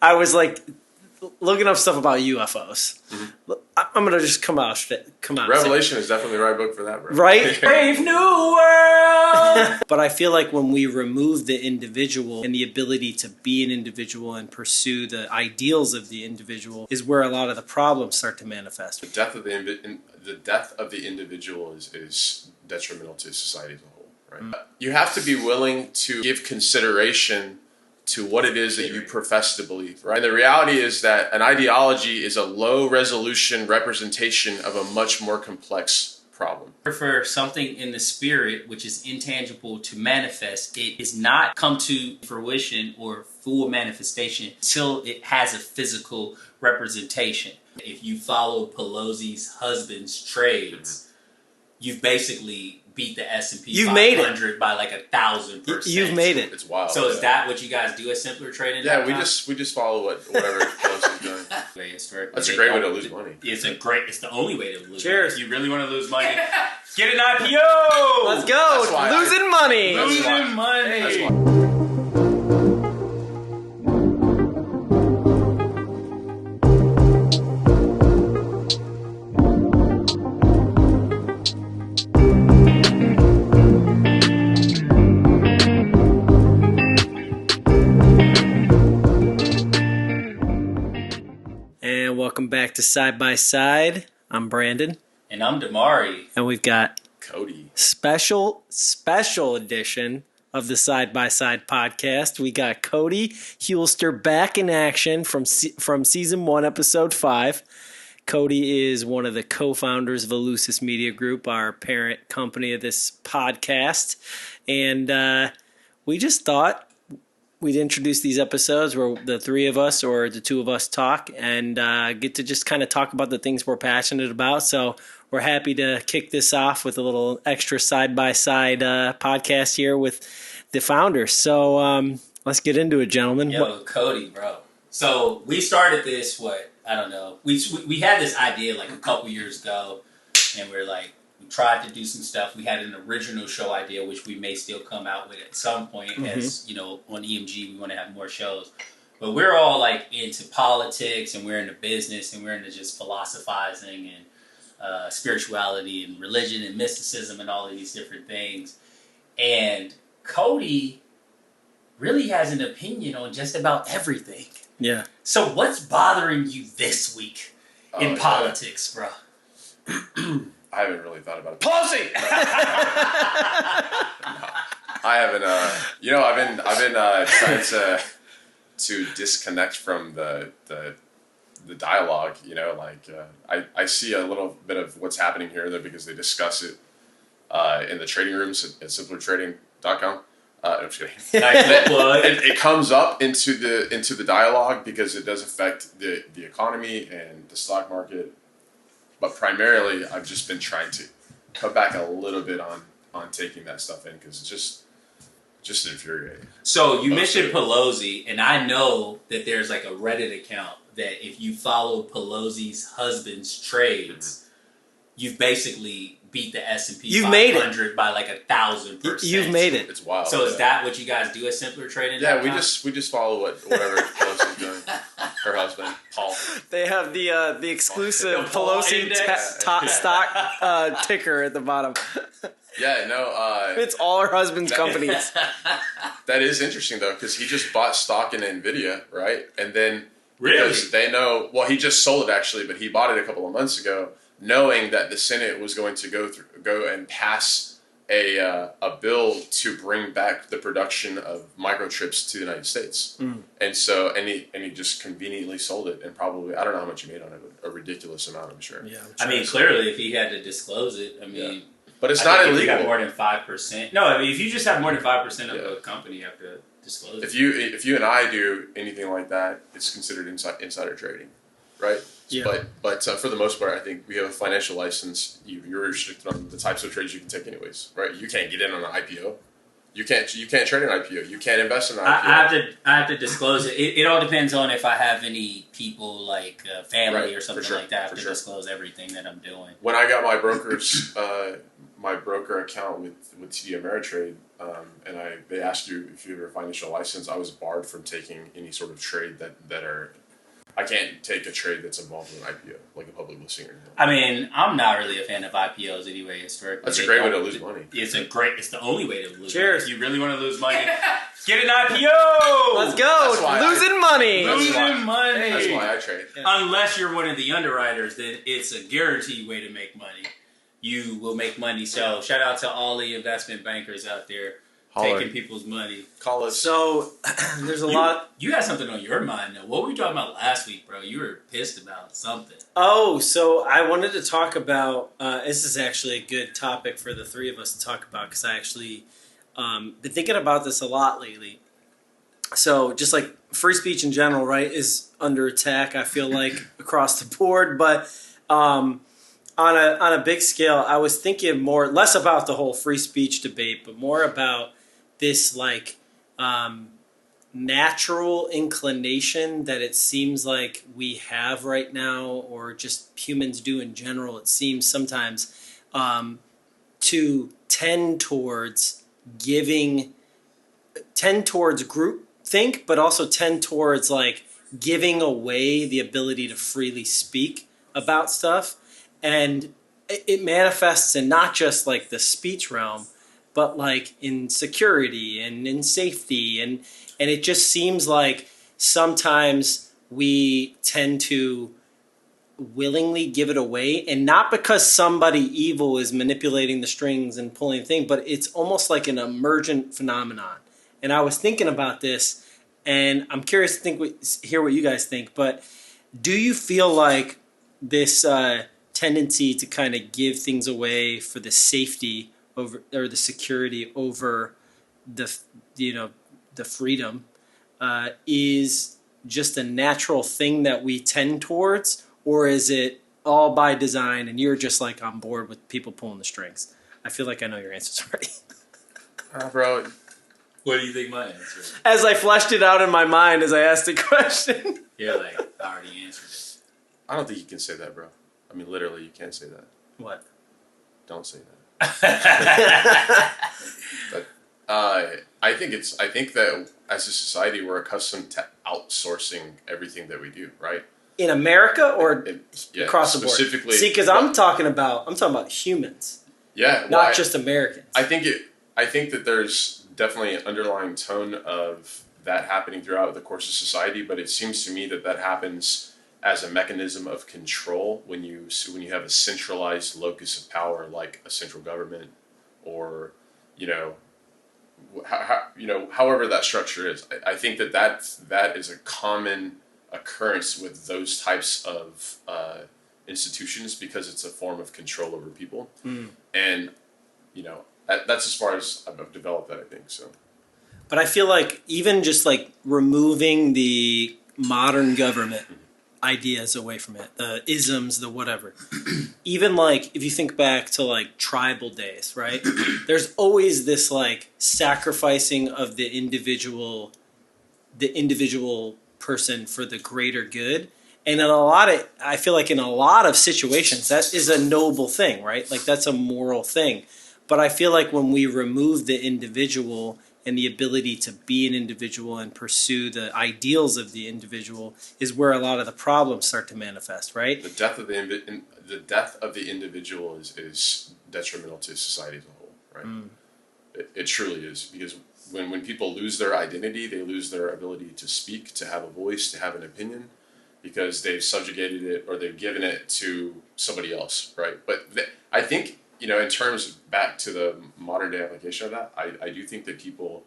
I was like looking up stuff about UFOs. Mm-hmm. I'm gonna just come out. Revelation is definitely the right book for that, bro. Right? Brave New World! But I feel like when we remove the individual and the ability to be an individual and pursue the ideals of the individual is where a lot of the problems start to manifest. The death of the individual is detrimental to society as a whole, right? Mm. You have to be willing to give consideration to what it is that you profess to believe, right? And the reality is that an ideology is a low-resolution representation of a much more complex problem. For something in the spirit, which is intangible, to manifest, it is not come to fruition or full manifestation until it has a physical representation. If you follow Pelosi's husband's trades, you've basically beat the S&P 500 by like 1,000%. You've made it. It's wild. So is that what you guys do at Simpler Trading? Yeah, we just follow whatever Pelosi's doing. That's a great way to lose money. It's the only way to lose money. Cheers. If you really want to lose money, get an IPO. Let's go. Losing money. Losing money. That's why. Welcome back to Side by Side. I'm Brandon. And I'm Dimari. And we've got Cody. Special edition of the Side by Side podcast. We got Cody Huelster back in action from season 1, episode 5. Cody is one of the co-founders of Eleusis Media Group, our parent company of this podcast. And we just thought we'd introduce these episodes where the three of us or the two of us talk and get to just kind of talk about the things we're passionate about. So we're happy to kick this off with a little extra side-by-side podcast here with the founders. So let's get into it, gentlemen. Yo, Cody, bro. So we started this, I don't know. We had this idea like a couple years ago, and we're like, we tried to do some stuff. We had an original show idea, which we may still come out with at some point. Mm-hmm. As you know, on EMG, we want to have more shows. But we're all like into politics, and we're into business, and we're into just philosophizing and spirituality and religion and mysticism and all of these different things. And Cody really has an opinion on just about everything. Yeah. So what's bothering you this week in politics, bro? I haven't really thought about it. Pelosi! No, I haven't. I've been trying to disconnect from the dialogue. I see a little bit of what's happening here and there because they discuss it in the trading rooms at simplertrading.com. I'm just kidding. It comes up into the dialogue because it does affect the economy and the stock market. But primarily, I've just been trying to cut back a little bit on taking that stuff in because it's just infuriating. So you mentioned Pelosi, and I know that there's like a Reddit account that if you follow Pelosi's husband's trades, you've basically beat the S&P 500 by like 1,000%. You've made it. It's wild. So is that what you guys do at Simpler Trading? Yeah, we just follow whatever Pelosi's doing. Her husband, Paul. They have the exclusive Pelosi stock ticker at the bottom. Yeah, no. It's all her husband's companies. That is interesting though, because he just bought stock in Nvidia, right? And then really, they know. Well, he just sold it actually, but he bought it a couple of months ago, knowing that the Senate was going to go and pass a bill to bring back the production of microchips to the United States. Mm. And so he just conveniently sold it, and probably, I don't know how much he made on it, but a ridiculous amount, I'm sure. Yeah, I mean, clearly, if he had to disclose it, yeah. But it's not illegal. If you have more than 5%. No, I mean, if you just have more than 5% of a company, you have to disclose it. If you and I do anything like that, it's considered insider trading, right? Yeah. But for the most part, I think we have a financial license. You're restricted on the types of trades you can take anyways, right? You can't get in on an IPO. You can't trade an IPO. You can't invest in an IPO. I have to disclose it. It all depends on if I have any people like family or something like that. I have to disclose everything that I'm doing. When I got my broker's my broker account with TD Ameritrade, and they asked you if you have a financial license, I was barred from taking any sort of trade that are. I can't take a trade that's involved in an IPO, like a public listing or anything. I mean, I'm not really a fan of IPOs anyway, historically. That's a great way to lose money. It's the only way to lose Cheers. money. If you really want to lose money, get an IPO! Let's go! Losing money! Losing money! That's why I trade. Yeah. Unless you're one of the underwriters, then it's a guaranteed way to make money. You will make money. So shout out to all the investment bankers out there taking people's money. Call us. So there's a lot. You had something on your mind though. What were we talking about last week, bro? You were pissed about something. Oh, so I wanted to talk about. This is actually a good topic for the three of us to talk about because I actually been thinking about this a lot lately. So just like free speech in general, right, is under attack. I feel like across the board, but on a big scale, I was thinking less about the whole free speech debate, but more about this like natural inclination that it seems like we have right now, or just humans do in general. It seems sometimes to tend towards group think, but also tend towards like giving away the ability to freely speak about stuff. And it manifests in not just like the speech realm, but like in security and in safety. And it just seems like sometimes we tend to willingly give it away, and not because somebody evil is manipulating the strings and pulling the thing, but it's almost like an emergent phenomenon. And I was thinking about this, and I'm curious to hear what you guys think, but do you feel like this tendency to kind of give things away for the safety over, or the security over the freedom is just a natural thing that we tend towards, or is it all by design and you're just like on board with people pulling the strings? I feel like I know your answers already. Bro, what do you think my answer is? As I fleshed it out in my mind as I asked the question. You're like, I already answered it. I don't think you can say that, bro. I mean, literally, you can't say that. What? Don't say that. But I think that as a society, we're accustomed to outsourcing everything that we do, right? In America or yeah, across the board? Specifically, see, because I'm talking about humans. Yeah, not just Americans. I think that there's definitely an underlying tone of that happening throughout the course of society, but it seems to me that happens as a mechanism of control when you have a centralized locus of power like a central government, or however that structure is. I think that is a common occurrence with those types of institutions, because it's a form of control over people. And that's as far as I've developed that, I think. So, but I feel like even just like removing the modern government ideas away from it, the isms, the whatever, even like if you think back to like tribal days, right? There's always this like sacrificing of the individual person for the greater good. And I feel like in a lot of situations, that is a noble thing, right? Like that's a moral thing. But I feel like when we remove the individual and the ability to be an individual and pursue the ideals of the individual is where a lot of the problems start to manifest, right? The death of the individual is detrimental to society as a whole, right? It truly is, because when people lose their identity, they lose their ability to speak, to have a voice, to have an opinion, because they've subjugated it or they've given it to somebody else, right? But I think, in terms back to the modern day application of that, I do think that people,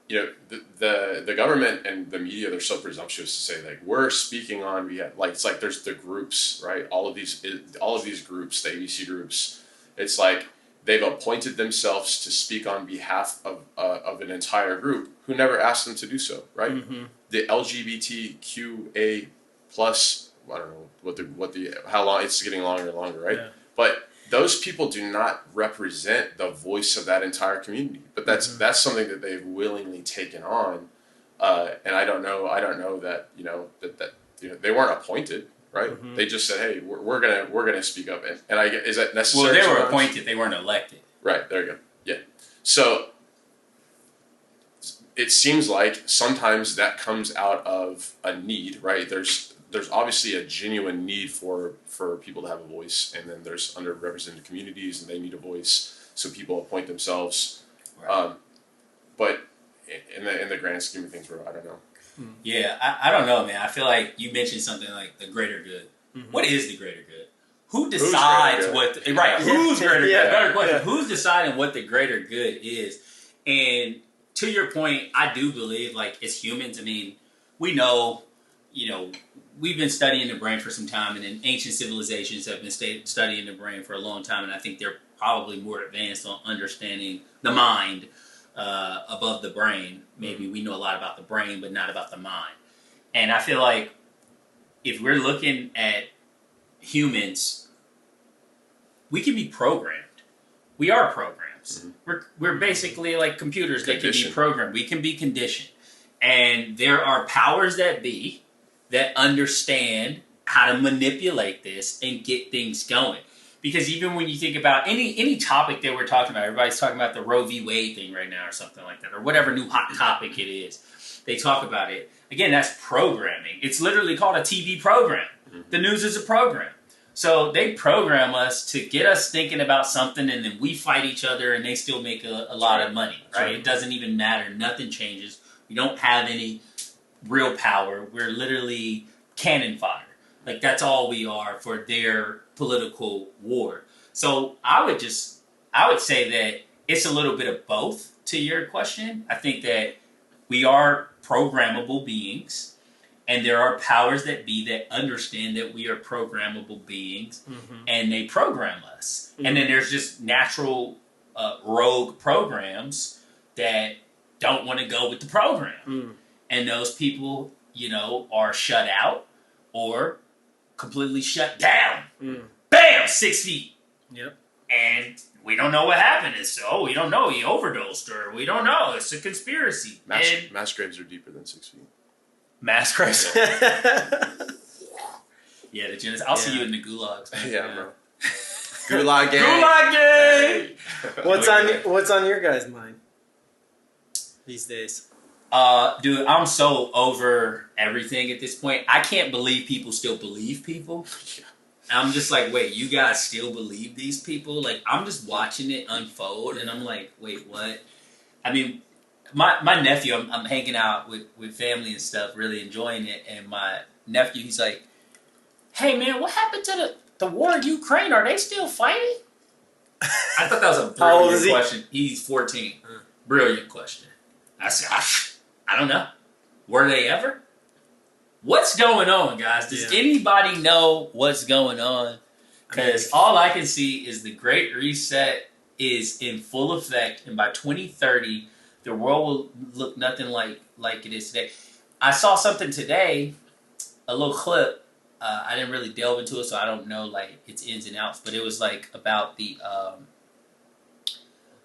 the government and the media, they're so presumptuous to say like we're speaking on behalf, like it's like there's the groups, right? All of these groups, the ABC groups, it's like they've appointed themselves to speak on behalf of an entire group who never asked them to do so, right? Mm-hmm. The LGBTQA plus, I don't know how long it's getting longer and longer, right? Yeah. But those people do not represent the voice of that entire community, but that's something that they've willingly taken on, and I don't know that they weren't appointed, right? Mm-hmm. They just said, "Hey, we're gonna speak up." And I get, is that necessary? Well, they were sometimes? appointed; they weren't elected. Right, there you go. Yeah. So it seems like sometimes that comes out of a need, right? There's obviously a genuine need for people to have a voice, and then there's underrepresented communities and they need a voice, so people appoint themselves. Right. But in the grand scheme of things, I don't know. Yeah, I don't know, man. I feel like you mentioned something like the greater good. Mm-hmm. What is the greater good? Who decides what? Who's greater good? Better question. Who's deciding what the greater good is? And to your point, I do believe, like, as humans, I mean, we know, we've been studying the brain for some time, and then ancient civilizations have been studying the brain for a long time, and I think they're probably more advanced on understanding the mind above the brain. Maybe we know a lot about the brain, but not about the mind. And I feel like if we're looking at humans, we can be programmed. We are programs. Mm-hmm. We're basically like computers that can be programmed. We can be conditioned. And there are powers that be that understand how to manipulate this and get things going. Because even when you think about any topic that we're talking about, everybody's talking about the Roe v. Wade thing right now or something like that, or whatever new hot topic it is. They talk about it. Again, that's programming. It's literally called a TV program. Mm-hmm. The news is a program. So they program us to get us thinking about something, and then we fight each other, and they still make a lot of money, right? It doesn't even matter. Nothing changes. We don't have any real power. We're literally cannon fodder. Like, that's all we are for their political war. So I would say that it's a little bit of both to your question. I think that we are programmable beings, and there are powers that be that understand that we are programmable beings, mm-hmm. and they program us. Mm-hmm. And then there's just natural rogue programs that don't want to go with the program. Mm. And those people, are shut out or completely shut down. Mm. Bam! 6 feet. Yep. And we don't know what happened. We don't know. He overdosed, or we don't know. It's a conspiracy. Mass graves are deeper than 6 feet. Mass graves. Yeah, the Genesis. I'll see you in the Gulags. Yeah, bro. Gulag gang. Gulag gang. Hey. What's on your guys' mind these days? Dude, I'm so over everything at this point. I can't believe people still believe people. I'm just like, wait, you guys still believe these people? Like, I'm just watching it unfold, and I'm like, wait, what? I mean, my nephew, I'm hanging out with family and stuff, really enjoying it, and my nephew, he's like, hey, man, what happened to the war in Ukraine? Are they still fighting? I thought that was a brilliant question. He's 14. Brilliant question. I said, I don't know. Were they ever? What's going on, guys? Does anybody know what's going on? Because all I can see is the Great Reset is in full effect, and by 2030, the world will look nothing like it is today. I saw something today, a little clip. I didn't really delve into it, so I don't know like its ins and outs. But it was like about the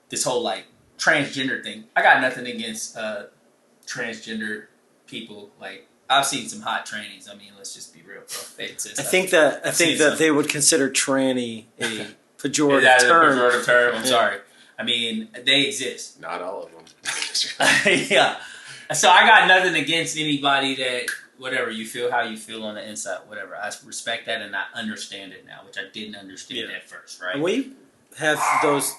this whole like transgender thing. I got nothing against transgender people. Like, I've seen some hot trannies. I mean, let's just be real, bro. I think that they would consider tranny a pejorative term. A pejorative term. I'm sorry. I mean, they exist. Not all of them. Yeah. So I got nothing against anybody that, whatever, you feel how you feel on the inside, whatever. I respect that, and I understand it now, which I didn't understand at first, right? And we have those,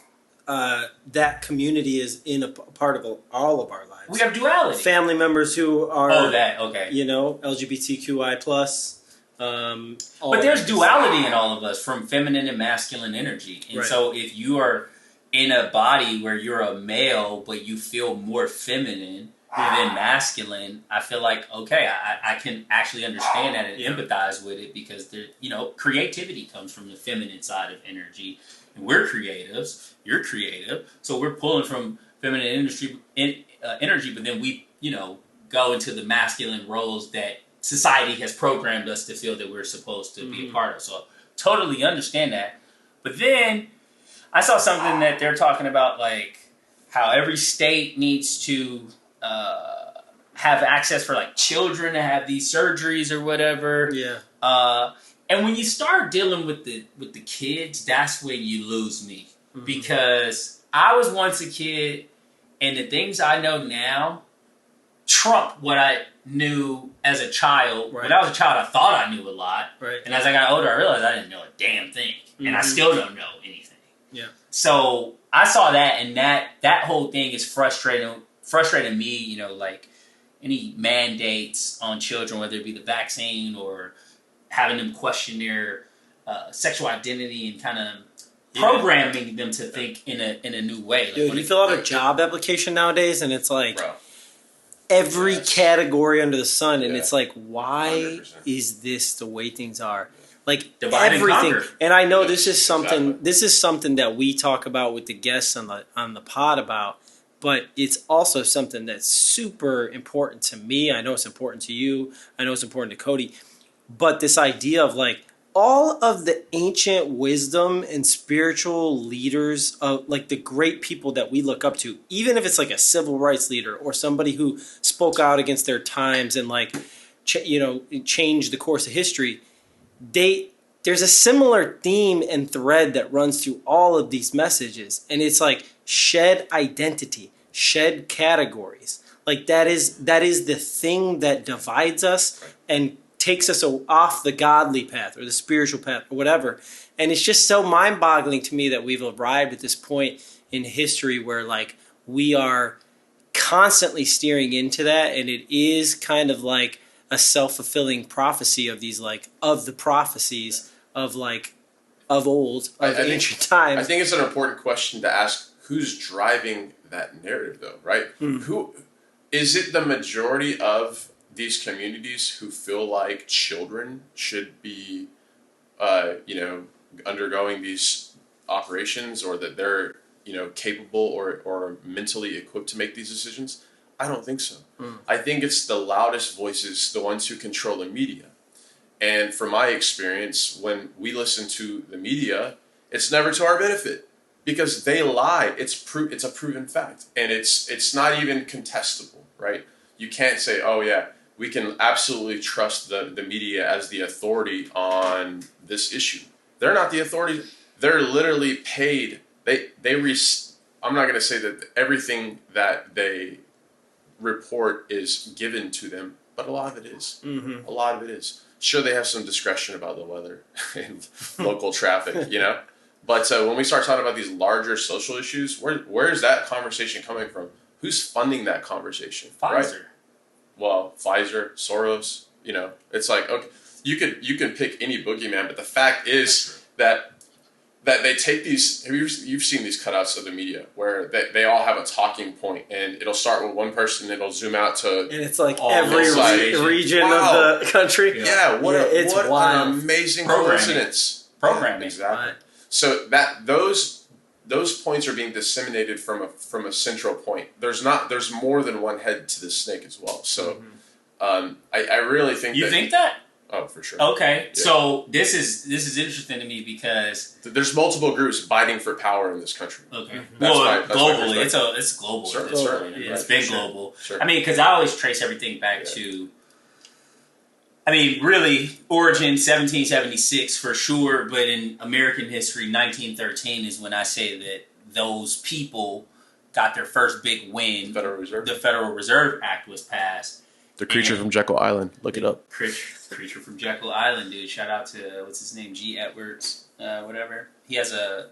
that community is in a part of all of our lives. We have duality. Family members who are, okay. LGBTQI+. But there's duality in all of us, from feminine and masculine energy. And so if you are in a body where you're a male, but you feel more feminine than masculine, I feel like, okay, I can actually understand that and empathize with it, because creativity comes from the feminine side of energy. And we're creatives. You're creative. So we're pulling from feminine energy, but then we, go into the masculine roles that society has programmed us to feel that we're supposed to be a part of. So totally understand that. But then I saw something that they're talking about, like how every state needs to have access for like children to have these surgeries or whatever. Yeah. And when you start dealing with the kids, that's when you lose me. Mm-hmm. Because I was once a kid, and the things I know now trump what I knew as a child. Right. When I was a child, I thought I knew a lot. Right. And as I got older, I realized I didn't know a damn thing. Mm-hmm. And I still don't know anything. Yeah. So I saw that, and that whole thing is frustrating me, you know, like any mandates on children, whether it be the vaccine or having them question their sexual identity and kind of programming them to think in a new way. Like, dude, you fill out a job application nowadays, and it's like every category under the sun, and it's like, why 100%. Is this the way things are? Like divide everything, and I know this is something. Exactly. This is something that we talk about with the guests on the pod about. But it's also something that's super important to me. I know it's important to you. I know it's important to Cody. But this idea of like all of the ancient wisdom and spiritual leaders of like the great people that we look up to, even if it's like a civil rights leader or somebody who spoke out against their times and like, changed the course of history, there's a similar theme and thread that runs through all of these messages. And it's like shed identity, shed categories. Like that is the thing that divides us and takes us off the godly path or the spiritual path or whatever. And it's just so mind-boggling to me that we've arrived at this point in history where like we are constantly steering into that, and it is kind of like a self-fulfilling prophecy of these like of the prophecies of like of old, of ancient times. I think it's an important question to ask: who's driving that narrative, though? Right? Who is it? The majority of these communities who feel like children should be, undergoing these operations, or that they're capable or mentally equipped to make these decisions? I don't think so. I think it's the loudest voices, the ones who control the media. And from my experience, when we listen to the media, it's never to our benefit because they lie. It's a proven fact, and it's not even contestable, right? You can't say, "Oh yeah, we can absolutely trust the media as the authority on this issue." They're not the authority. They're literally paid. I'm not going to say that everything that they report is given to them, but a lot of it is. Mm-hmm. A lot of it is. Sure, they have some discretion about the weather and local traffic, But when we start talking about these larger social issues, where is that conversation coming from? Who's funding that conversation? Pfizer. Right? Well, Pfizer, Soros, it's like, okay, you can pick any boogeyman, but the fact is that they take these. You've seen these cutouts of the media where they all have a talking point, and it'll start with one person, and it'll zoom out to, and it's like every region of the country. Yeah, what an amazing coincidence. Programming, exactly. Right. So that those points are being disseminated from a central point. There's more than one head to the snake as well. So, I really think you think that. Oh, for sure. Okay, yeah. So this is interesting to me because there's multiple groups fighting for power in this country. Okay, globally, it's global. Certainly. It's been global. Sure. I mean, because I always trace everything back to. I mean, really, origin 1776 for sure, but in American history, 1913 is when I say that those people got their first big win. The Federal Reserve Act was passed. The creature from Jekyll Island. Look it up. Creature from Jekyll Island, dude. Shout out to, what's his name? G. Edwards, whatever. He has a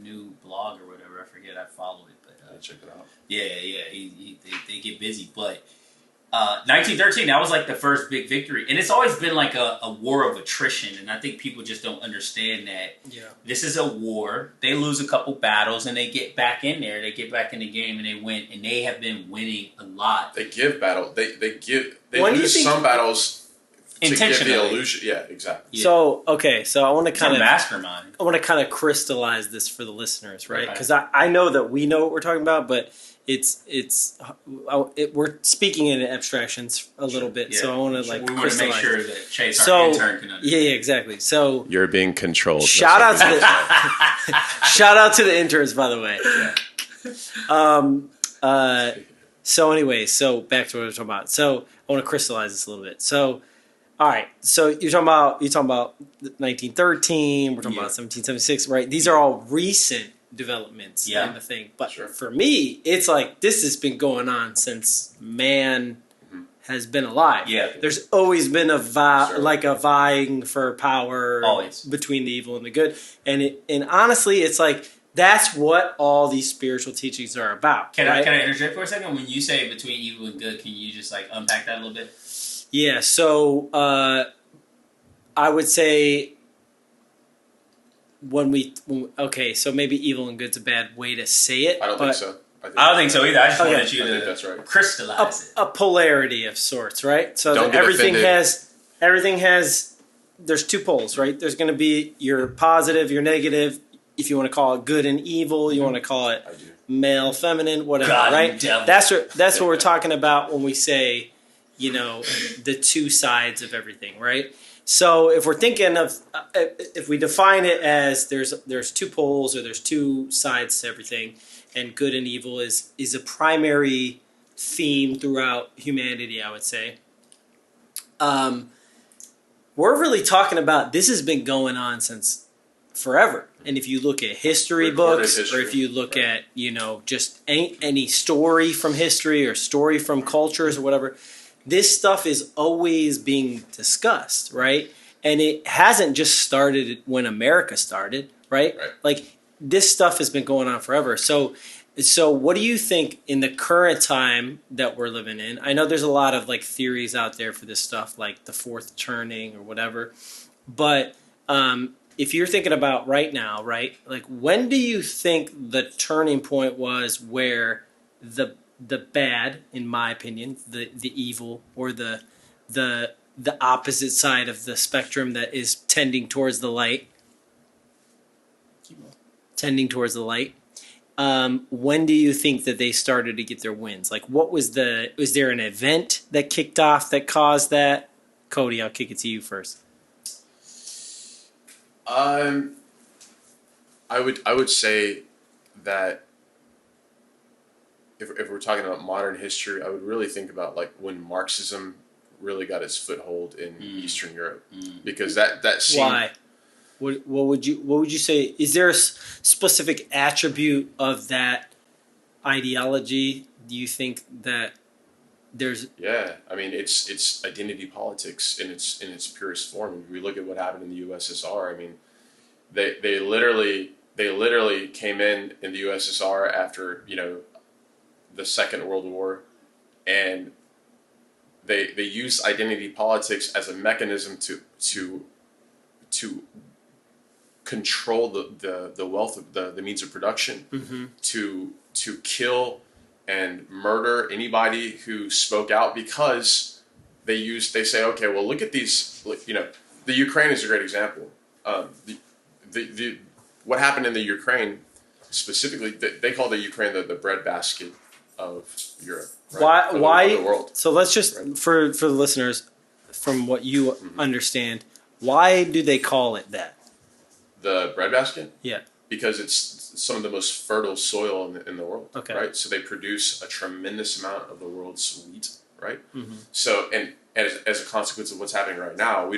new blog or whatever. I forget. I follow it. But check it out. Yeah. They get busy. But 1913, that was like the first big victory. And it's always been like a war of attrition. And I think people just don't understand that this is a war. They lose a couple battles and they get back in there. They get back in the game and they win. And they have been winning a lot. They give battle. They lose some battles to give the illusion. Yeah, exactly. Yeah. So, okay. So I want to kind of mastermind. I want to kind of crystallize this for the listeners, right? Because I know that we know what we're talking about, but we're speaking in abstractions a little bit, so I want to we want to make sure that Chase, our intern, can understand. Yeah, exactly. So you're being controlled. Shout out to the interns, by the way. Yeah. So anyway, so back to what we were talking about. So I want to crystallize this a little bit. So All right, so you're talking about 1913. We're talking about 1776, right? These are all recent developments in the thing. But for me, it's like this has been going on since man has been alive. Yeah, there's always been a vying for power between the evil and the good, and honestly, it's like that's what all these spiritual teachings are about. Can I interject for a second? When you say between evil and good, can you just like unpack that a little bit? Yeah, so I would say so maybe evil and good's a bad way to say it. I don't think so. I don't think so either. I just wanted you to crystallize it. A polarity of sorts, right? So that everything has there's two poles, right? There's going to be your positive, your negative. If you want to call it good and evil, you want to call it male, feminine, whatever, right? That's what we're talking about when we say, the two sides of everything, right? So if we're thinking of, if we define it as there's two poles or there's two sides to everything, and good and evil is a primary theme throughout humanity, I would say. We're really talking about this has been going on since forever. And if you look at history books, or if you look at just any story from history or story from cultures or whatever, this stuff is always being discussed, right? And it hasn't just started when America started, right? Like this stuff has been going on forever. So what do you think in the current time that we're living in? I know there's a lot of like theories out there for this stuff, like the fourth turning or whatever. But if you're thinking about right now, right? Like when do you think the turning point was where the bad, in my opinion, the evil or the opposite side of the spectrum that is tending towards the light, when do you think that they started to get their wins? Like was there an event that kicked off that caused that? Cody, I'll kick it to you first. I would say that if we're talking about modern history, I would really think about like when Marxism really got its foothold in Eastern Europe, because that seemed. Why? What would you say? Is there a specific attribute of that ideology? Do you think that there's? Yeah, I mean it's identity politics in its purest form. If we look at what happened in the USSR, I mean, they literally came in the USSR after the Second World War, and they used identity politics as a mechanism to control the wealth of the means of production, to kill and murder anybody who spoke out, because they say, okay, well, look at these, the Ukraine is a great example. What happened in the Ukraine specifically, they call the Ukraine the breadbasket of Europe. Right? Why? Of the world. So let's just, for the listeners, from what you understand, why do they call it that? The breadbasket? Yeah. Because it's some of the most fertile soil in the world. Okay. Right? So they produce a tremendous amount of the world's wheat, right? Mm-hmm. So, and as a consequence of what's happening right now,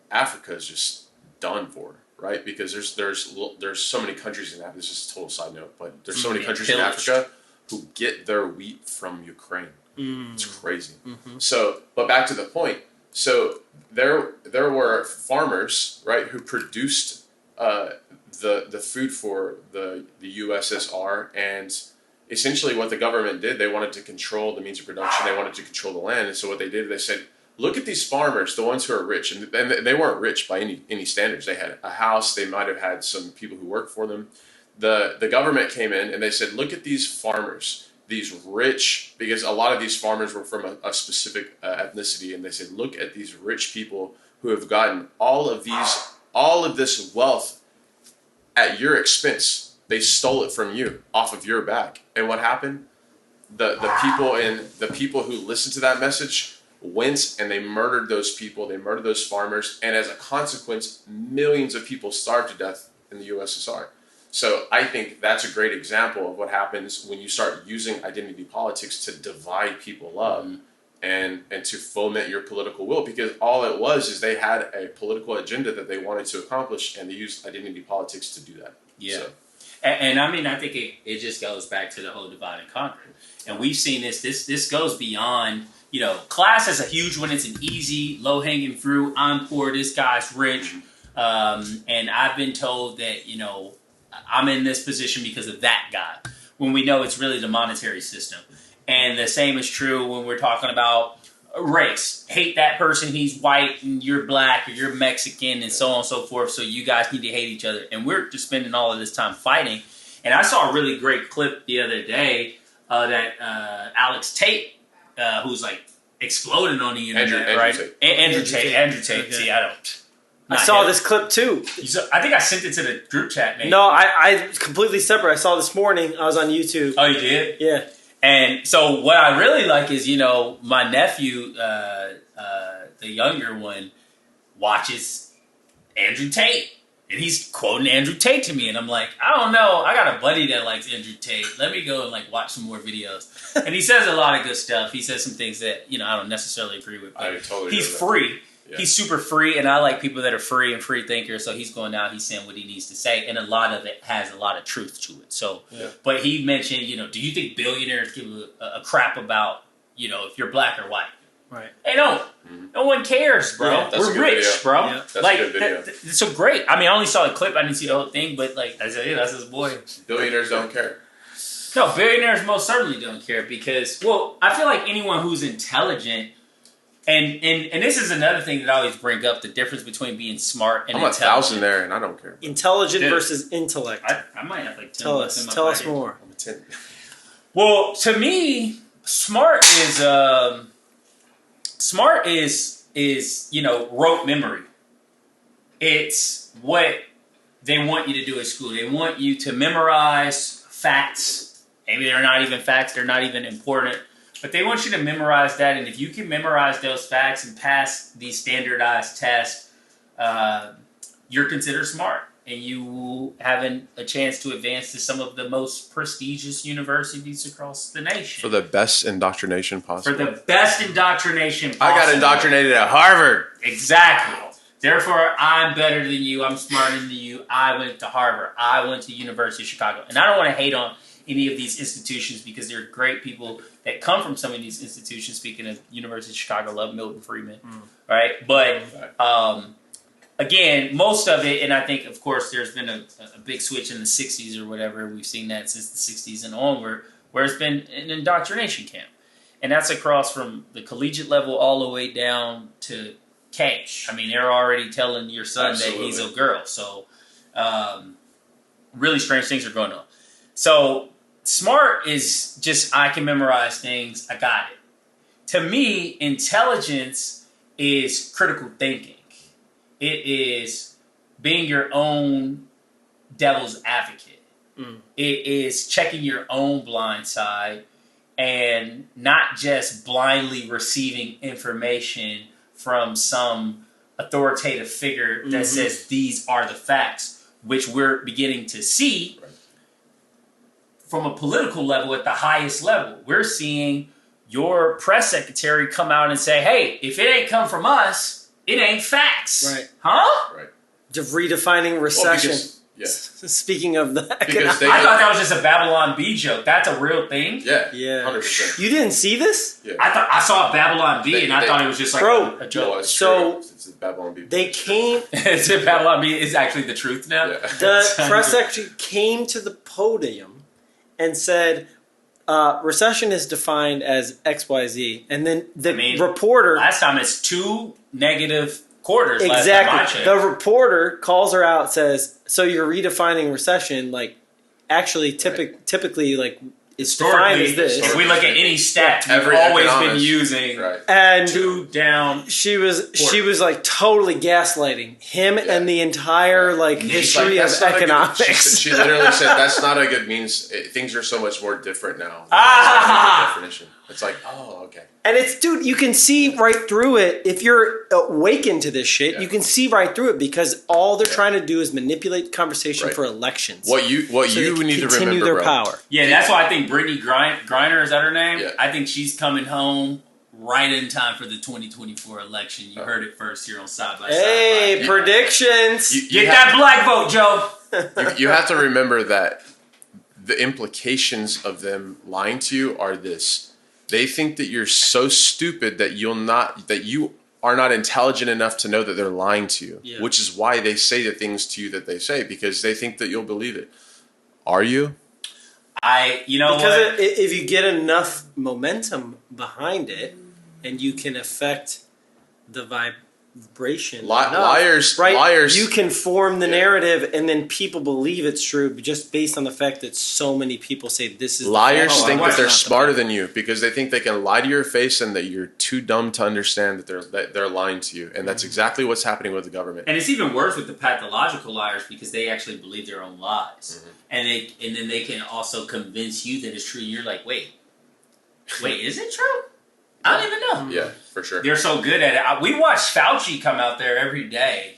Africa is just done for, right? Because there's so many countries in Africa. This is a total side note, but there's so many countries in Africa who get their wheat from Ukraine. It's crazy. Mm-hmm. So, but back to the point. So there were farmers, right, who produced the food for the USSR, and essentially what the government did, they wanted to control the means of production. They wanted to control the land, and so what they did, they said, look at these farmers, the ones who are rich, and they weren't rich by any standards. They had a house. They might have had some people who worked for them. The government came in and they said, look at these farmers, these rich, because a lot of these farmers were from a specific ethnicity, and they said, look at these rich people who have gotten all of this wealth at your expense. They stole it from you, off of your back. And what happened? The people who listened to that message went and they murdered those people. They murdered those farmers, and as a consequence, millions of people starved to death in the USSR. So I think that's a great example of what happens when you start using identity politics to divide people up and to foment your political will, because all it was is they had a political agenda that they wanted to accomplish, and they used identity politics to do that. Yeah. So. And I mean, I think it just goes back to the whole divide and conquer. And we've seen this goes beyond, class is a huge one. It's an easy, low-hanging fruit. I'm poor, this guy's rich. And I've been told that, I'm in this position because of that guy, when we know it's really the monetary system. And the same is true when we're talking about race. Hate that person, he's white, and you're black, or you're Mexican, and so on and so forth. So you guys need to hate each other. And we're just spending all of this time fighting. And I saw a really great clip the other day that Alex Tate, who's like exploding on the internet, right? Andrew Tate. Okay. See, I don't. I saw this clip too. I think I sent it to the group chat, maybe. No, I completely separate. I saw this morning. I was on YouTube. Oh, you did? Yeah. And so what I really like is, my nephew, the younger one, watches Andrew Tate. And he's quoting Andrew Tate to me. And I'm like, I don't know. I got a buddy that likes Andrew Tate. Let me go and watch some more videos. And he says a lot of good stuff. He says some things that, I don't necessarily agree with. I totally He's free. Yeah. He's super free, and I like people that are free and free thinkers. So he's going out, he's saying what he needs to say, and a lot of it has a lot of truth to it. So, but he mentioned, do you think billionaires give a crap about, if you're black or white? Right. They don't. No one cares, bro. Yeah, we're rich, video. bro. Yeah. That's a good video. It's so great. I mean, I only saw a clip. I didn't see the whole thing, but I said, that's his boy. Billionaires don't care. No, billionaires most certainly don't care because, I feel like anyone who's intelligent. And this is another thing that I always bring up, the difference between being smart and intelligent. I'm 1,000 there, and I don't care. Intelligent versus intellect. I might have 10 Tell us. Tell us more. I'm a 10. Well, to me, smart is rote memory. It's what they want you to do at school. They want you to memorize facts. Maybe they're not even facts. They're not even important. But they want you to memorize that, and if you can memorize those facts and pass these standardized tests, you're considered smart, and you will have a chance to advance to some of the most prestigious universities across the nation. For the best indoctrination possible. For the best indoctrination possible. I got indoctrinated at Harvard. Exactly. Therefore, I'm better than you. I'm smarter than you. I went to Harvard. I went to University of Chicago. And I don't want to hate on any of these institutions because there are great people that come from some of these institutions. Speaking of University of Chicago, love Milton Friedman, right? But again, most of it, and I think, of course, there's been a big switch in the 60s or whatever. We've seen that since the 60s and onward, where it's been an indoctrination camp. And that's across from the collegiate level all the way down to K. I mean, they're already telling your son that he's a girl. So really strange things are going on. So smart is just, I can memorize things, I got it. To me, intelligence is critical thinking. It is being your own devil's advocate. It is checking your own blind side and not just blindly receiving information from some authoritative figure that says these are the facts, which we're beginning to see from a political level at the highest level. We're seeing your press secretary come out and say, hey, if it ain't come from us, it ain't facts. Right. Huh? Right. Redefining recession. Speaking of the economic... I thought that was just a Babylon B joke. That's a real thing? Yeah. 100%. You didn't see this? Yeah. I saw a Babylon B and I thought it was just like a joke. No, it's a Babylon B. They came... It's a Babylon B. It's actually the truth now. Yeah. The press secretary came to the podium and said, recession is defined as XYZ. And then the reporter... Last time it's 2 negative quarters. Exactly. The reporter calls her out, says, so you're redefining recession, actually typically it's defined as this. If we look at any stat, we've always been using and 2 down. She was totally gaslighting him and the entire history of economics. She literally said that's not a good means. Things are so much more different now. Definition. It's like, oh, okay. And it's, dude, you can see right through it. If you're awakened to this shit, you can see right through it because all they're trying to do is manipulate the conversation for elections. What you need to remember, their bro. power. Yeah, that's why I think Brittany Griner, is that her name? Yeah. I think she's coming home right in time for the 2024 election. You heard it first here on Side by Side. Hey, predictions. Get that black vote, Joe. You have to remember that the implications of them lying to you are this. They think that you're so stupid that you are not intelligent enough to know that they're lying to you, which is why they say the things to you that they say, because they think that you'll believe it. Are you? Because if you get enough momentum behind it and you can affect the vibration, liars, you can form the narrative, and then people believe it's true just based on the fact that so many people say this is. Liars think that they're smarter than you because they think they can lie to your face and that you're too dumb to understand that they're lying to you, and that's exactly what's happening with the government. And it's even worse with the pathological liars because they actually believe their own lies, and then they can also convince you that it's true. You're like, wait, is it true? I don't even know. Yeah, for sure. They're so good at it. We watch Fauci come out there every day,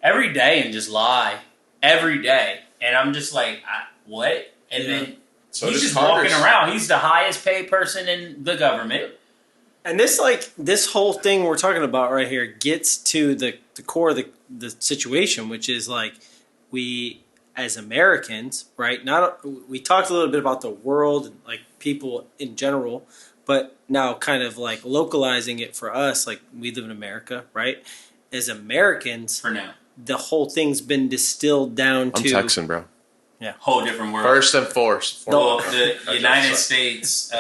and just lie every day, and I'm just like, what? And then he's just walking around. He's the highest paid person in the government. And this whole thing we're talking about right here gets to the core of the situation, which is like we as Americans, right? We talked a little bit about the world and like people in general. But now kind of like localizing it for us, like we live in America, right? As Americans, for now, the whole thing's been distilled down to... I'm Texan, bro. Yeah. Whole different world. First and foremost. The United States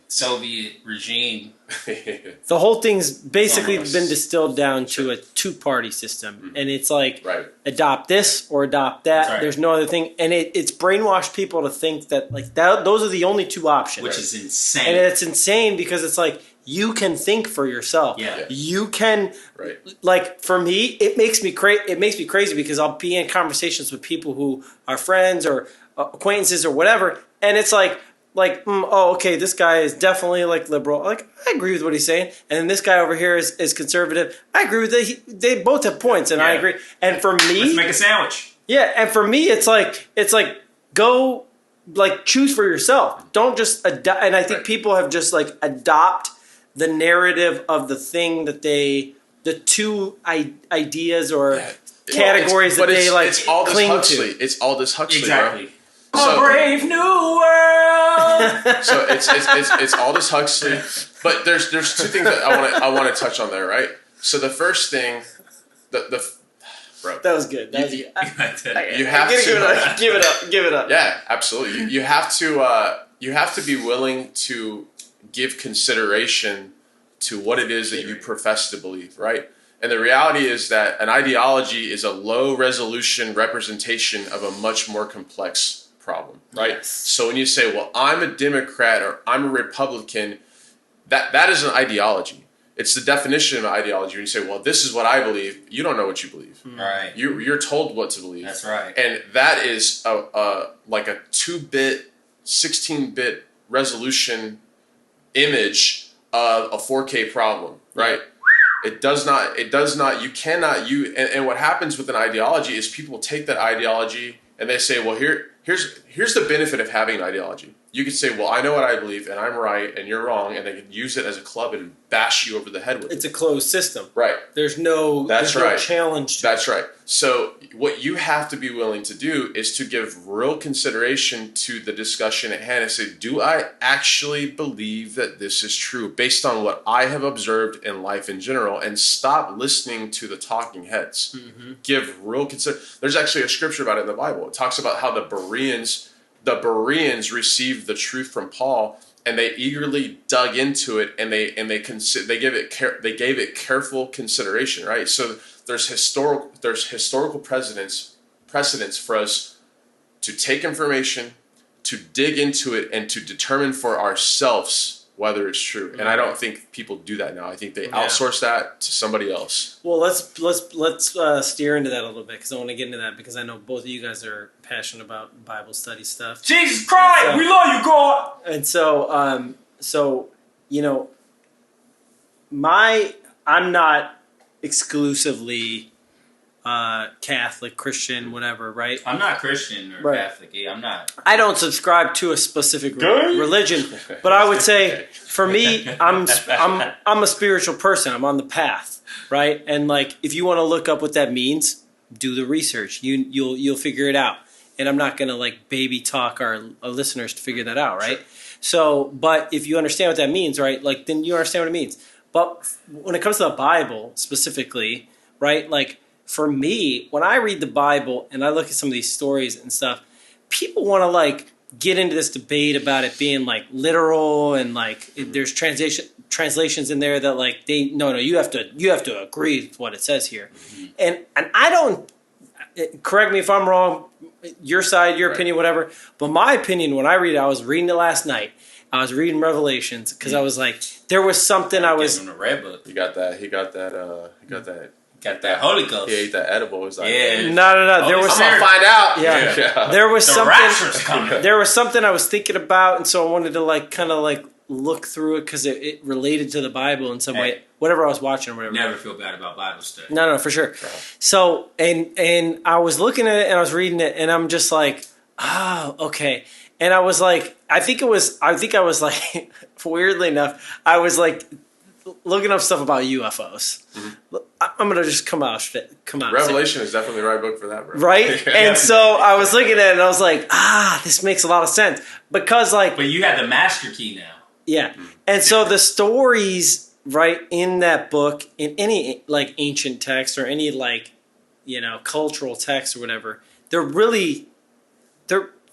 Soviet regime. The whole thing's basically been distilled down to a two-party system. And it's like, adopt this or adopt that. Right. There's no other thing. And it's brainwashed people to think that like those are the only two options. Which is insane. And it's insane because it's like, you can think for yourself. Yeah. You can, like for me, it makes me crazy because I'll be in conversations with people who are friends or acquaintances or whatever. And it's like, okay, this guy is definitely like liberal. Like, I agree with what he's saying. And then this guy over here is conservative. I agree with that. They both have points, and I agree. And for me, let's make a sandwich. Yeah, and for me, it's like go like choose for yourself. Don't just adopt. And I think people have just like adopt the narrative of the thing that the two ideas or categories that they like cling to. It's Aldous Huxley, exactly. Bro. A brave new world. So it's Aldous Huxley, but there's two things that I want to touch on there, right? So the first thing, bro, that was good. You have to give it up. Yeah, absolutely. You have to be willing to give consideration to what it is that you profess to believe, right? And the reality is that an ideology is a low resolution representation of a much more complex problem, right? Yes. So when you say, well, I'm a Democrat or I'm a Republican, that is an ideology. It's the definition of an ideology. When you say, well, this is what I believe, you don't know what you believe. Right. You're told what to believe. That's right. And that is like a 2-bit, 16-bit resolution image of a 4K problem, right? It does not, you cannot, and what happens with an ideology is people take that ideology and they say, well, here's the benefit of having an ideology. You could say, well, I know what I believe and I'm right and you're wrong, and they could use it as a club and bash you over the head with it. It's a closed system. Right. There's no challenge to That's right. So what you have to be willing to do is to give real consideration to the discussion at hand and say, do I actually believe that this is true based on what I have observed in life in general, and stop listening to the talking heads. Mm-hmm. Give real consideration. There's actually a scripture about it in the Bible. It talks about how the Bereans received the truth from Paul, and they eagerly dug into it, and they gave it careful consideration, right? So there's historical precedents for us to take information, to dig into it, and to determine for ourselves whether it's true. And I don't think people do that now. I think they outsource that to somebody else. Well, let's steer into that a little bit, because I want to get into that, because I know both of you guys are passionate about Bible study stuff. Jesus Christ, we love you, God. And so you know, I'm not exclusively Catholic, Christian, whatever, right? I'm not Christian or Catholic. Yeah, I'm not. I don't subscribe to a specific religion, but I would say for me, I'm a spiritual person. I'm on the path, right? And like, if you want to look up what that means, do the research. You'll figure it out. And I'm not gonna like baby talk our listeners to figure that out, right? Sure. So, but if you understand what that means, right? Like, then you understand what it means. But when it comes to the Bible specifically, right? Like, for me, when I read the Bible and I look at some of these stories and stuff, people want to like get into this debate about it being like literal and like there's translations in there that like you have to agree with what it says here, and I don't. Correct me if I'm wrong. Your side, your opinion, whatever. But my opinion, when I read it, I was reading it last night. I was reading Revelations because I was like, there was something I was. In the red book. He got that. Got that Holy Ghost. He ate that edible. He's like, no. There was. I'm gonna find out. Yeah. There was something. Rapture's coming. There was something I was thinking about, and so I wanted to like kind of like look through it because it related to the Bible in some way. Whatever I was watching or whatever. Never feel bad about Bible study. No, for sure. So and I was looking at it and I was reading it and I'm just like, oh, okay. And I was like, I think I was like, weirdly enough, I was like looking up stuff about UFOs. Mm-hmm. I'm gonna just come out. Revelation is definitely the right book for that, bro. Right? And so I was looking at it and I was like, this makes a lot of sense because like. But you have the master key now. Yeah, and so the stories. Right in that book, in any like ancient text or any like, cultural text or whatever, they're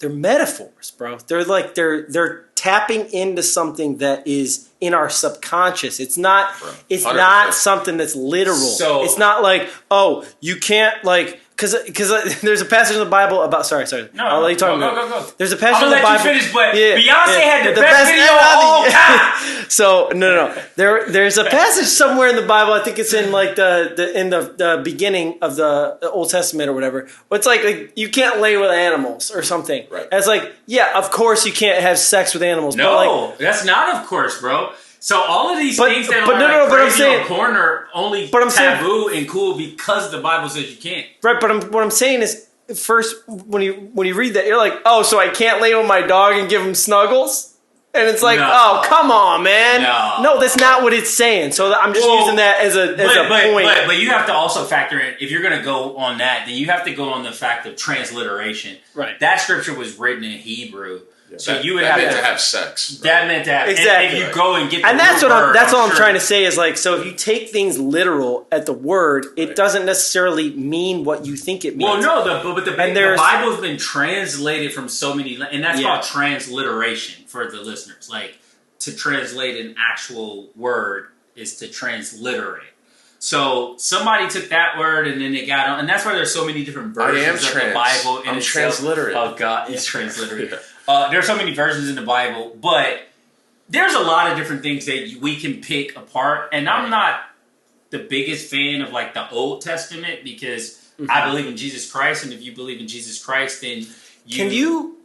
metaphors, bro. They're like they're tapping into something that is in our subconscious. It's not 100%. Not something that's literal. So it's not like, oh, you can't like. Because there's a passage in the Bible about... Sorry. No, I'll let you talk about it. Go. There's a passage in the Bible... I'm going to let you finish, but Beyonce had the best video of all time. So, no. There's a passage somewhere in the Bible, I think it's in like the beginning of the Old Testament or whatever, but it's like you can't lay with animals or something. Right. And it's like, yeah, of course you can't have sex with animals. No, but like, that's not of course, bro. So all of these things that are crazy or porn are only taboo and cool because the Bible says you can't. Right, but what I'm saying is, first when you read that, you're like, oh, so I can't lay with my dog and give him snuggles? And it's like, oh, come on, man. No, that's not what it's saying. So I'm just using that as a point. But you have to also factor in, if you're going to go on that, then you have to go on the fact of transliteration. Right. That scripture was written in Hebrew. Yeah, so you would have to have sex. Right? That meant to have exactly. And if you go and get the and that's word, that's all I'm trying to say is like, so if you take things literal at the word, it doesn't necessarily mean what you think it means. Well, no, but the Bible's been translated from so many, and that's called transliteration for the listeners. Like, to translate an actual word is to transliterate. So somebody took that word and then they got on, and that's why there's so many different versions of the Bible. I'm transliterate. Oh God, he's transliterate. There are so many versions in the Bible, but there's a lot of different things that we can pick apart. And I'm not the biggest fan of like the Old Testament because I believe in Jesus Christ, and if you believe in Jesus Christ, then can you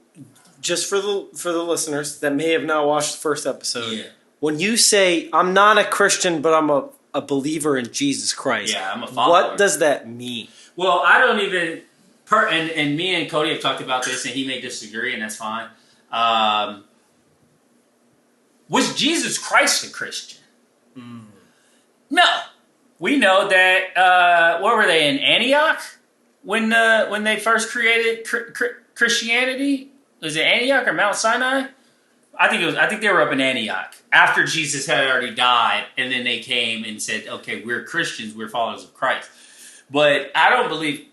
just for the listeners that may have not watched the first episode, when you say I'm not a Christian but I'm a believer in Jesus Christ, I'm a follower. What does that mean? Well, I don't even. And me and Cody have talked about this, and he may disagree, and that's fine. Was Jesus Christ a Christian? No. We know that, what were they, in Antioch? When they first created Christianity? Was it Antioch or Mount Sinai? I think they were up in Antioch. After Jesus had already died, and then they came and said, okay, we're Christians, we're followers of Christ. But I don't believe...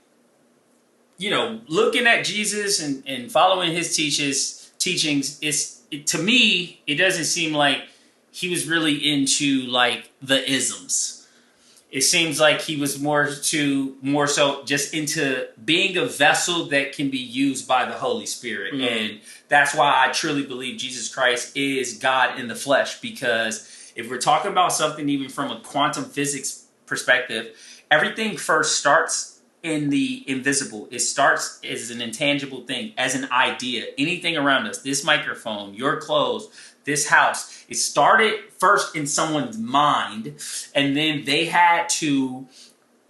looking at Jesus and following his teachings, to me, it doesn't seem like he was really into like the isms. It seems like he was more so just into being a vessel that can be used by the Holy Spirit. And that's why I truly believe Jesus Christ is God in the flesh, because if we're talking about something even from a quantum physics perspective, everything first starts in the invisible. It starts as an intangible thing, as an idea. Anything around us, this microphone, your clothes, this house, it started first in someone's mind, and then they had to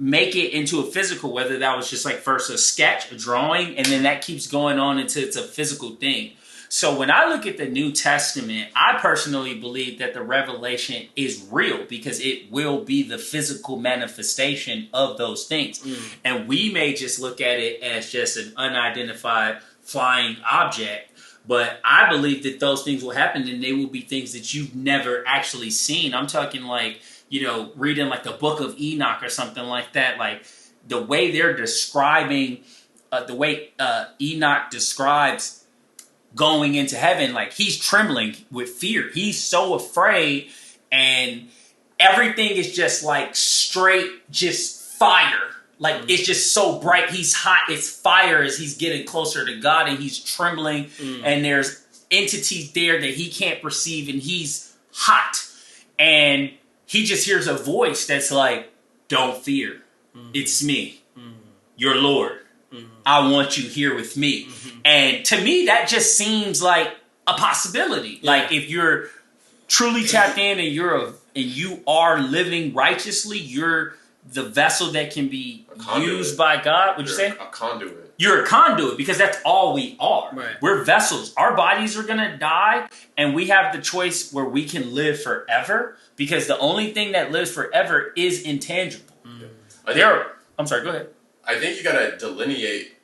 make it into a physical, whether that was just like first a sketch, a drawing, and then that keeps going on until it's a physical thing. So when I look at the New Testament, I personally believe that the revelation is real because it will be the physical manifestation of those things. And we may just look at it as just an unidentified flying object, but I believe that those things will happen and they will be things that you've never actually seen. I'm talking like, you know, reading like the book of Enoch or something like that. Like the way they're describing, the way Enoch describes going into heaven, like he's trembling with fear. He's so afraid, and everything is just like straight, just fire. Like it's just so bright. He's hot. It's fire as he's getting closer to God, and he's trembling. And there's entities there that he can't perceive, and he's hot. And he just hears a voice that's like, "Don't fear. It's me, your Lord. I want you here with me." And to me, that just seems like a possibility. Like if you're truly tapped in and you are living righteously, you're the vessel that can be used by God. Would you say? A conduit. You're a conduit because that's all we are. Right. We're vessels. Our bodies are going to die, and we have the choice where we can live forever because the only thing that lives forever is intangible. I'm sorry, go ahead. I think you got to delineate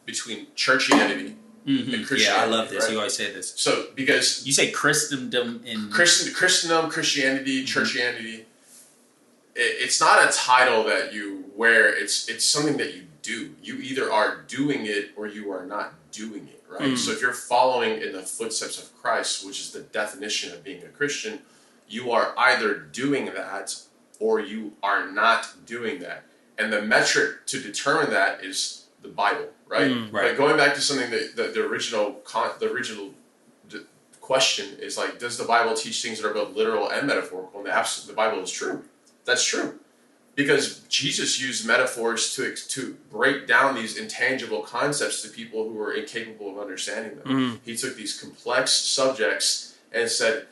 between Churchianity and Christianity. Yeah, I love this. Right? You always say this. So, because You say Christendom in... Christendom, Christianity, Churchianity, it's not a title that you wear. It's something that you do. You either are doing it or you are not doing it, right? So if you're following in the footsteps of Christ, which is the definition of being a Christian, you are either doing that or you are not doing that. And the metric to determine that is the Bible, right? Right. Like going back to something that the original question is like, does the Bible teach things that are both literal and metaphorical? And the Bible is true. That's true. Because Jesus used metaphors to break down these intangible concepts to people who were incapable of understanding them. He took these complex subjects and said,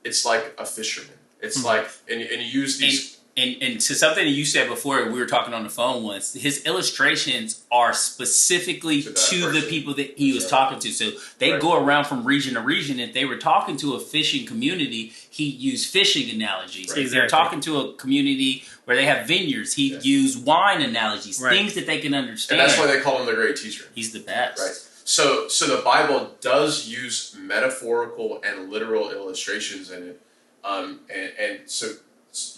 it's like a fisherman. It's like, and he used these... And to something that you said before, we were talking on the phone once, his illustrations are specifically to the people that he was talking to. So they go around from region to region. If they were talking to a fishing community, he used fishing analogies. If they're talking to a community where they have vineyards, he used wine analogies, things that they can understand. And that's why they call him the great teacher. He's the best. Right. So the Bible does use metaphorical and literal illustrations in it. And so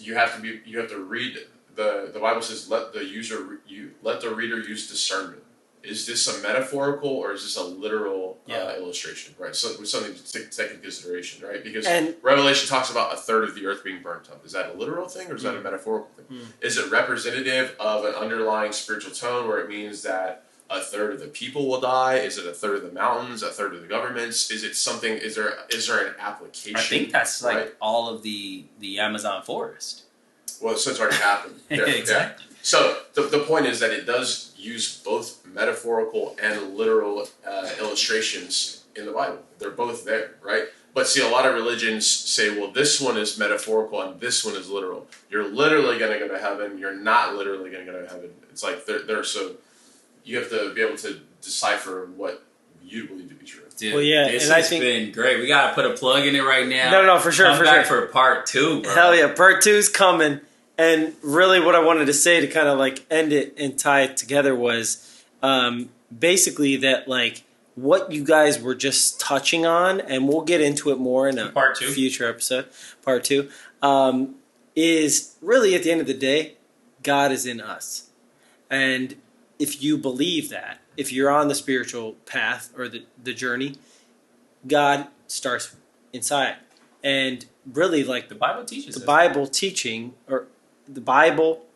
you have to read the Bible says let the reader use discernment. Is this a metaphorical or is this a literal illustration? Right. So it's something to take into consideration, right? Because Revelation talks about a third of the earth being burnt up. Is that a literal thing or is that a metaphorical thing? Is it representative of an underlying spiritual tone where it means that a third of the people will die? Is it a third of the mountains? A third of the governments? Is it something? Is there an application? I think that's like all of the Amazon forest. Well, so it's already happened. Exactly. Yeah. So the point is that it does use both metaphorical and literal illustrations in the Bible. They're both there, right? But see, a lot of religions say, well, this one is metaphorical and this one is literal. You're literally going to go to heaven. You're not literally going to go to heaven. It's like they're so... You have to be able to decipher what you believe to be true. Dude, well, yeah, this and has been great. We gotta put a plug in it right now. No, for sure. Come back for part 2, bro. Hell yeah, part 2's coming. And really, what I wanted to say to kind of like end it and tie it together was basically that like what you guys were just touching on, and we'll get into it more in a part 2 future episode. Part 2 is really at the end of the day, God is in us, and if you believe that, if you're on the spiritual path or the journey, God starts inside. And really, like the Bible teaches the Bible teaching, or the Bible,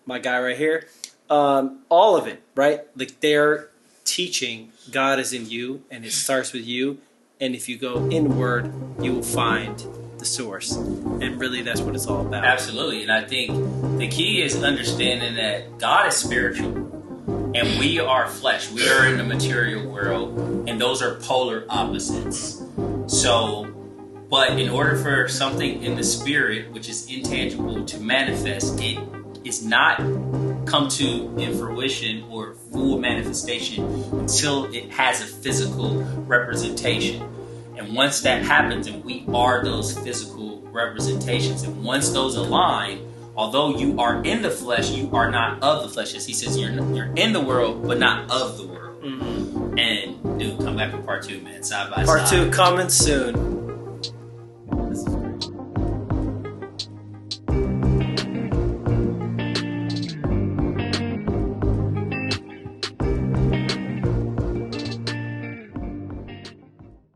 my guy right here, all of it, right? Like they're teaching God is in you, and it starts with you. And if you go inward, you will find the source. And really, that's what it's all about. Absolutely. And I think the key is understanding that God is spiritual. And we are flesh. We are in the material world. And those are polar opposites. So, but in order for something in the spirit, which is intangible, to manifest, it is not come to in fruition or full manifestation until it has a physical representation. And once that happens, and we are those physical representations, and once those align, although you are in the flesh, you are not of the flesh. As he says, you're in the world, but not of the world. Mm-hmm. And dude, come back for part 2, man. Side by side. Part 2 coming soon.